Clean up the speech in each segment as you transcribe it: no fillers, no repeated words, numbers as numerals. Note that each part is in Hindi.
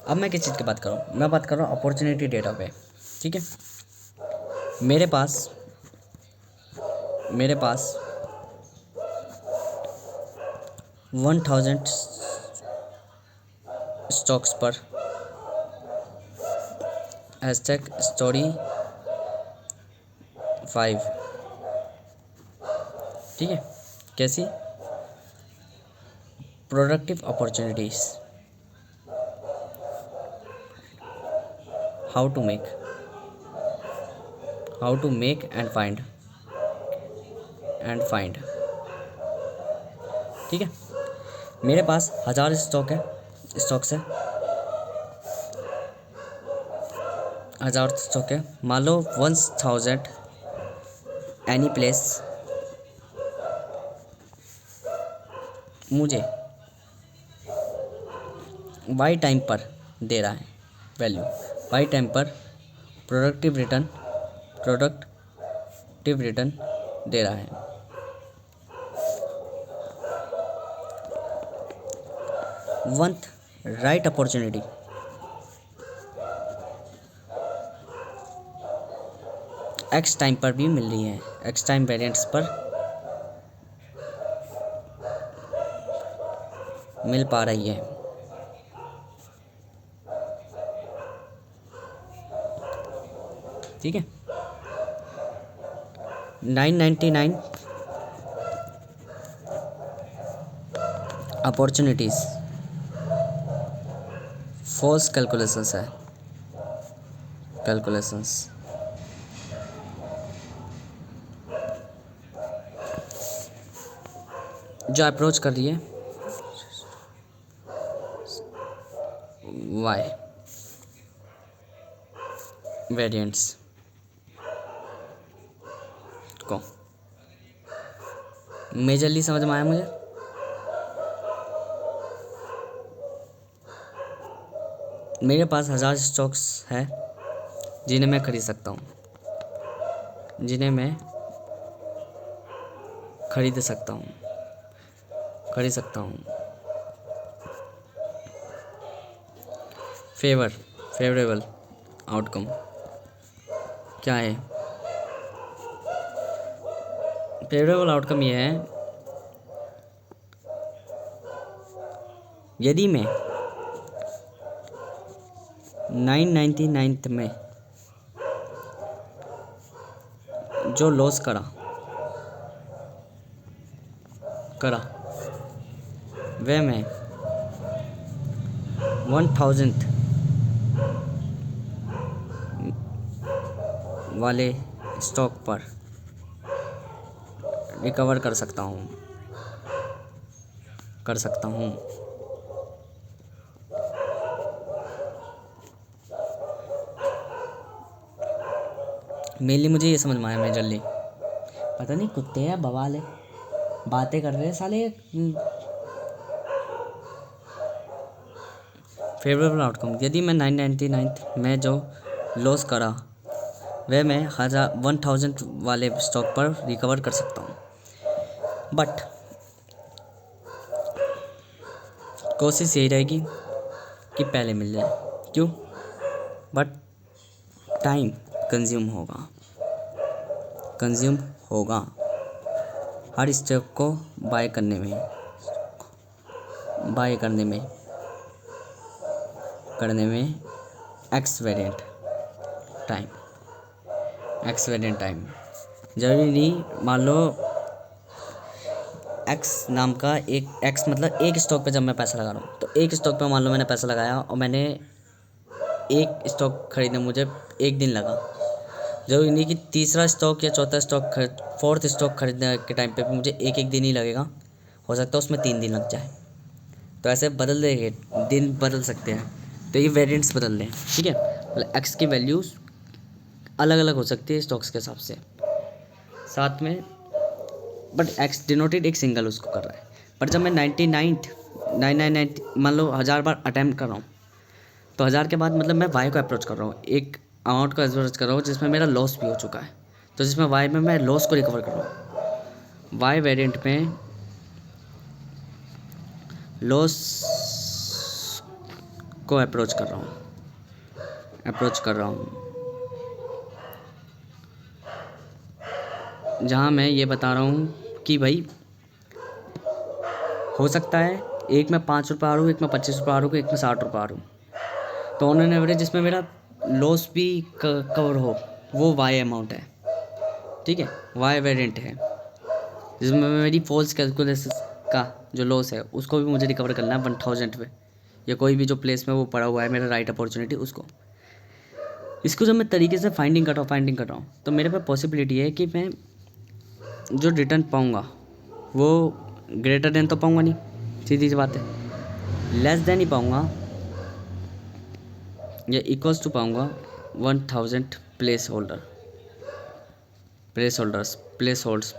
अब मैं किस चीज़ की बात कर रहा हूँ, मैं बात कर रहा हूँ अपॉर्चुनिटी डेटा पे। ठीक है, मेरे पास 1000 स्टॉक्स पर हैशटैग स्टोरी 5। ठीक है, कैसी productive opportunities, how to make and find. ठीक है, मेरे पास 1000 स्टॉक्स है 1000 स्टॉक है। मान लो 1000 एनी प्लेस मुझे वाई टाइम पर दे रहा है वैल्यू, वाई टाइम पर प्रोडक्टिव रिटर्न दे रहा है। वंथ राइट अपॉर्चुनिटी, एक्स टाइम पर भी मिल रही है, एक्स टाइम वेरिएंट्स पर मिल पा रही है। ठीक है, 999 अपॉर्चुनिटीज फॉल्स कैलकुलेशंस है, जो अप्रोच कर रही है वाई वेरिएंट्स को। मेजरली समझ में आया मुझे? मेरे पास 1000 स्टॉक्स है जिन्हें मैं खरीद सकता हूँ, खरीद सकता हूँ। फेवरेबल आउटकम क्या है? फेवरेबल आउटकम यह है, यदि मैं 999 में जो लॉस करा वह मैं 1000 वाले स्टॉक पर रिकवर कर सकता हूँ। मेनली मुझे ये समझ में आया मेजरली। पता नहीं कुत्ते हैं बवाल है, बातें कर रहे हैं साले। फेवरेबल आउटकम, यदि मैं 999 में जो लॉस करा वह मैं 1000 वाले स्टॉक पर रिकवर कर सकता हूँ, बट कोशिश यही रहेगी कि पहले मिल जाए। क्यों? बट टाइम कंज्यूम होगा हर स्टॉक को बाय करने में एक्स वेरिएंट टाइम जरूरी नहीं। मान लो एक्स नाम का एक्स मतलब एक स्टॉक पे जब मैं पैसा लगा रहा हूँ, तो एक स्टॉक पे मान लो मैंने पैसा लगाया और मैंने एक स्टॉक खरीदने मुझे 1 दिन लगा। जरूरी नहीं कि तीसरा स्टॉक या चौथा स्टॉक फोर्थ स्टॉक खरीदने के टाइम पे भी मुझे एक दिन ही लगेगा, हो सकता है उसमें 3 दिन लग जाए। तो ऐसे बदल देंगे, दिन बदल सकते हैं, तो ये वेरिएंट्स बदल दें। ठीक है, मतलब एक्स की वैल्यूज़ अलग अलग हो सकती है स्टॉक्स के हिसाब से साथ में, बट एक्स डिनोटेड एक सिंगल उसको कर रहा है। पर जब मैं 999 मान लो 1000 बार अटैम्प्ट कर रहा हूँ, तो 1000 के बाद मतलब मैं वाई को अप्रोच कर रहा हूँ, एक अमाउंट को अप्रोच कर रहा हूँ जिसमें मेरा लॉस भी हो चुका है, तो जिसमें वाई में मैं लॉस को रिकवर कर रहा हूँ। वाई वेरिएंट में लॉस को अप्रोच कर रहा हूँ जहाँ मैं ये बता रहा हूँ कि भाई हो सकता है एक में 5 रुपये आ रहा हूँ, एक में 25 रुपये आ रहा हूँ, एक में 60 रुपये आ रहा हूँ, तो ऑन एन एवरेज जिसमें मेरा लॉस भी कवर हो वो वाई अमाउंट है, ठीक है, वाई वेरिएंट है, जिसमें मेरी फॉल्स कैलकुलेशन का जो लॉस है उसको भी मुझे रिकवर करना है 1000 पे, या कोई भी जो प्लेस में वो पड़ा हुआ है मेरा राइट अपॉर्चुनिटी उसको। इसको जब मैं तरीके से फाइंडिंग कर रहा हूँ तो मेरे पास पॉसिबिलिटी है कि मैं जो रिटर्न पाऊँगा वो ग्रेटर देन तो पाऊँगा नहीं, सीधी सी बात है, लेस देन ही पाऊँगा या इक्वल्स टू पाऊँगा 1000 प्लेस होल्ड्स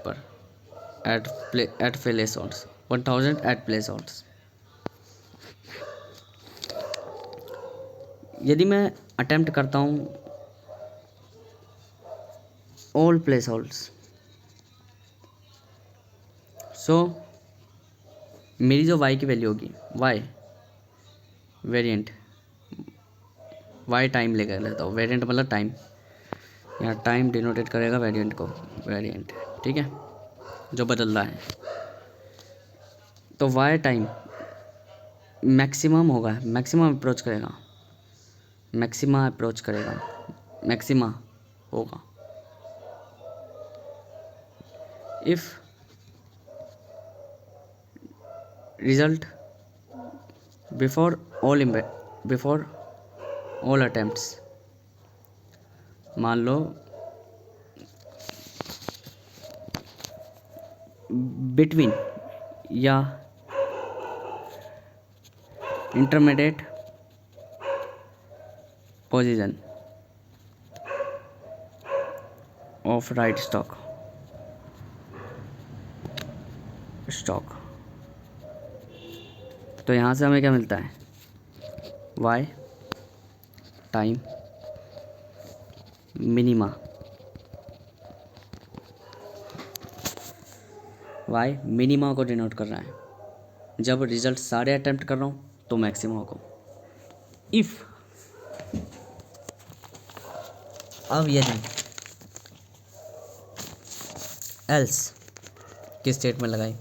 पर at place holds 1000 at place holds. यदि मैं अटेम्प्ट करता हूँ ऑल प्लेस होल्ड्स, सो मेरी जो y की वैल्यू होगी y वेरिएंट, y टाइम लेकर लेता हूँ, वेरिएंट मतलब टाइम, यहाँ टाइम डिनोटेट करेगा वेरिएंट को, वेरिएंट, ठीक है, जो बदल रहा है, तो y टाइम मैक्सिमम होगा, मैक्सिमम अप्रोच करेगा, मैक्सिमा होगा if result before all attempts, मान लो बिटवीन या intermediate position of right stock तो यहाँ से हमें क्या मिलता है, y time minima, y minima को डिनोट कर रहा है, जब रिजल्ट सारे अटेम्प्ट कर रहा हूँ तो मैक्सिमा को। इफ़ अब यदि एल्स की स्टेटमेंट लगाई,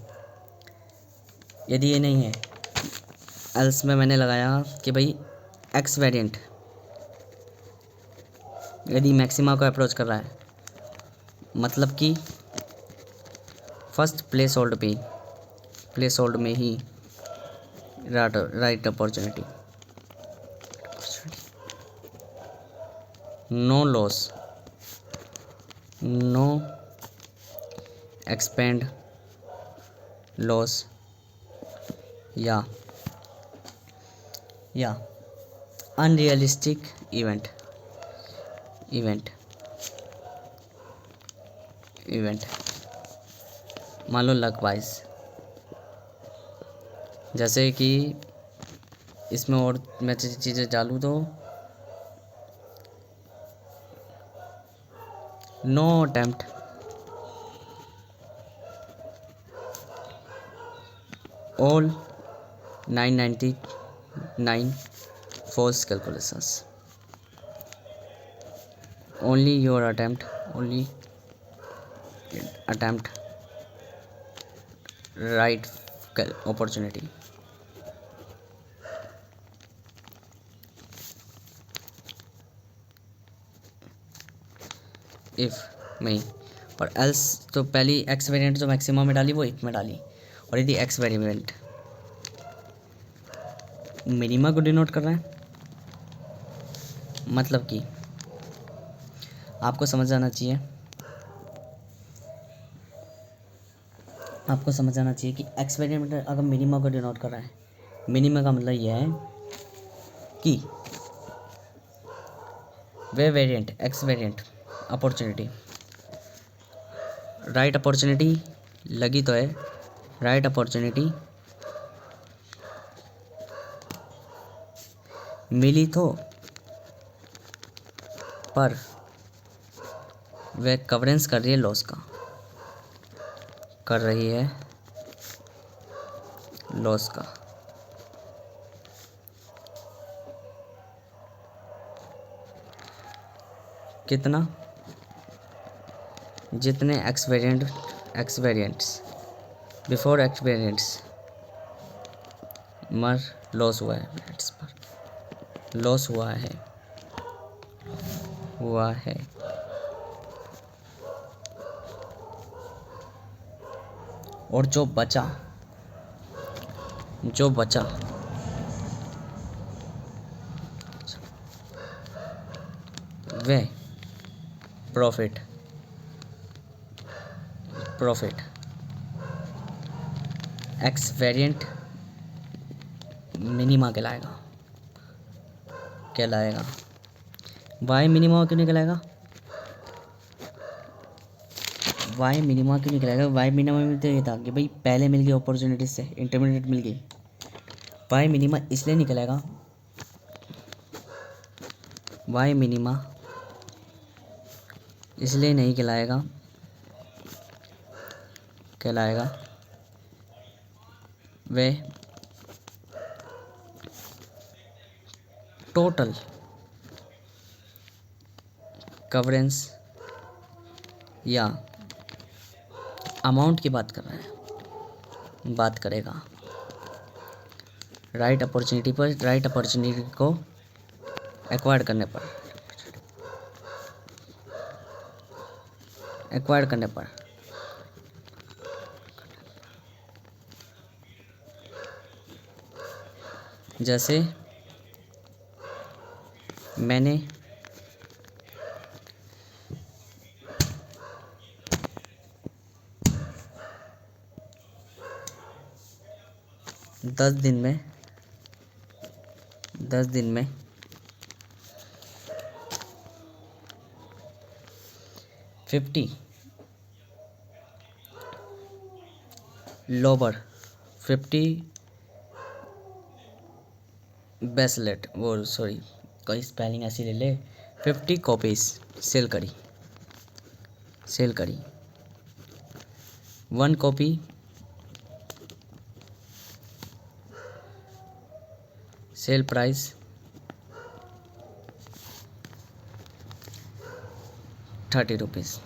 यदि ये नहीं है, एल्स में मैंने लगाया कि भाई एक्स वेरिएंट यदि मैक्सिमा को अप्रोच कर रहा है, मतलब कि फर्स्ट प्लेस होल्ड में ही right opportunity, no loss, no expand loss या अनरियलिस्टिक इवेंट मान लो लक वाइज, जैसे कि इसमें और मैं चीज़ें डालूँ तो no attempt all 999 false calculations, only your attempt right opportunity, if नहीं, और एल्स तो पहली एक्स वेरिएंट जो मैक्सिमम में डाली वो एक में डाली, और यदि एक्स वेरिएंट मिनिमा को डिनोट कर रहा है, मतलब कि आपको समझ आना चाहिए कि एक्स वेरिएंट अगर मिनिमा को डिनोट कर रहा है, मिनिमा का मतलब यह है कि वे variant X variant opportunity, right opportunity लगी तो है, राइट अपॉर्चुनिटी मिली तो, पर वह कवरेंस कर रही है लॉस का, कितना, जितने x variants before x variants मर लॉस हुआ है, वेरिएंट्स पर लॉस हुआ है और जो बचा वह प्रॉफिट एक्स वेरिएंट मिनिमा कहलाएगा। वाई मिनिमा क्यों नहीं कहलाएगा? वाई मिनिमा में तो ये था कि भाई पहले मिल गई अपॉर्चुनिटी से, इंटरमीडिएट मिल गई। वाई मिनिमा इसलिए नहीं कहलाएगा, वाई मिनिमा इसलिए नहीं कहलाएगा वे टोटल कवरेंस या अमाउंट की बात करेगा राइट अपॉर्चुनिटी को एक्वायर करने पर जैसे मैंने 10 दिन में 50 लोबर 50 बेसलेट कोई स्पेलिंग ऐसी ले ले, 50 कॉपीज सेल करी 1 कॉपी सेल प्राइस 30 रुपीज़।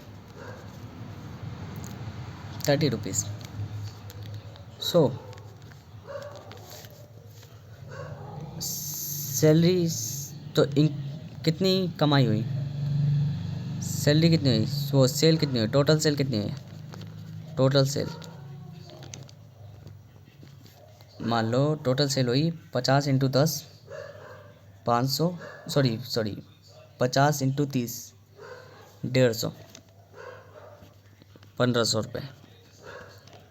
सो सैलरी तो कितनी कमाई हुई, सैलरी कितनी हुई, वो सेल कितनी हुई, टोटल सेल कितनी हुई, मान लो टोटल सेल हुई 50 × 10 500 50 × 30 150 1500 रुपये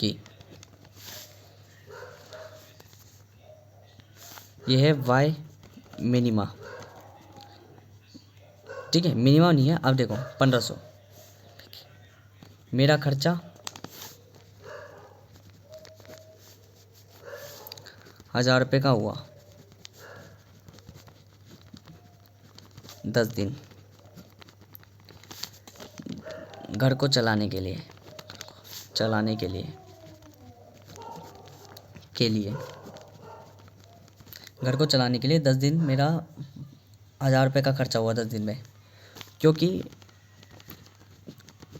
की। यह है वाई मिनिमा, ठीक है, मिनिमम नहीं है। अब देखो 1500 मेरा खर्चा 1000 रुपये का हुआ 10 दिन घर को चलाने के लिए घर को चलाने के लिए 10 दिन मेरा 1000 रुपये का खर्चा हुआ 10 दिन में, क्योंकि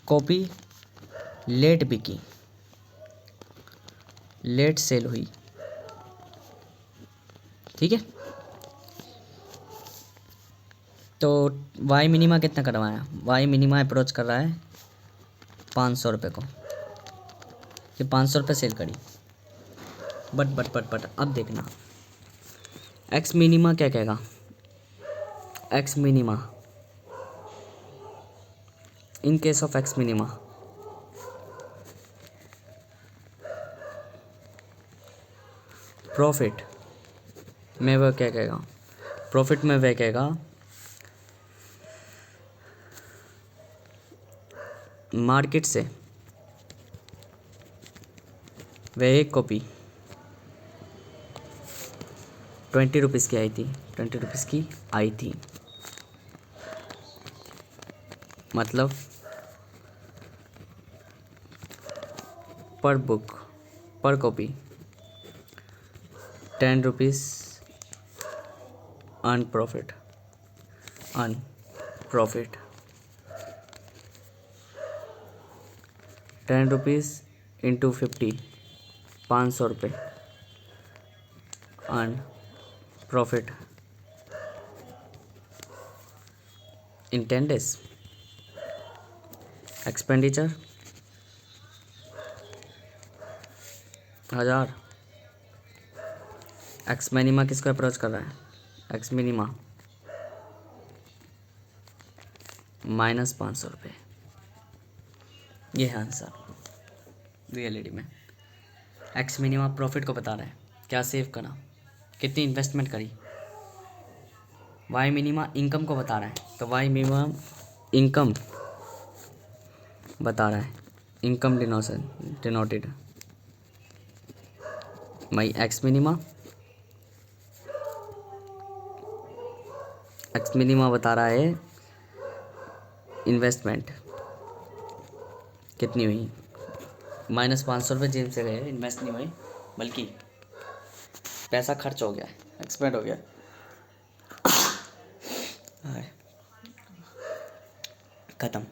कॉपी लेट बिकी, लेट सेल हुई, ठीक है। तो वाई मिनिमा कितना करवाया, वाई मिनिमा अप्रोच कर रहा है 500 रुपये को, कि 500 रुपये सेल करी। बट अब देखना एक्स मिनिमा क्या कहेगा, x minima in case of x minima profit में वह क्या कहेगा, मार्केट से वह एक कॉपी 20 रुपीज़ की आई थी, मतलब पर copy 10 rupees earn profit. 10 rupees into 50, 500 रुपये earn profit in 10 days। Expenditure 1000। X minima किसको अप्रोच कर रहा है? एक्स मिनिमा -500 रुपये। ये है आंसर रियलिटी में। एक्स मिनिमा प्रॉफिट को बता रहा है, क्या सेव करा, कितनी इन्वेस्टमेंट करी। वाई मिनिमा इनकम को बता रहा है, तो वाई मिनिमा इनकम बता रहा है, इनकम डिनोटेड माई एक्स मिनिमा बता रहा है इन्वेस्टमेंट कितनी हुई। -500 रुपये जेब से गए, इन्वेस्ट नहीं हुई, बल्कि पैसा खर्च हो गया, एक्सपेंड हो गया। खत्म।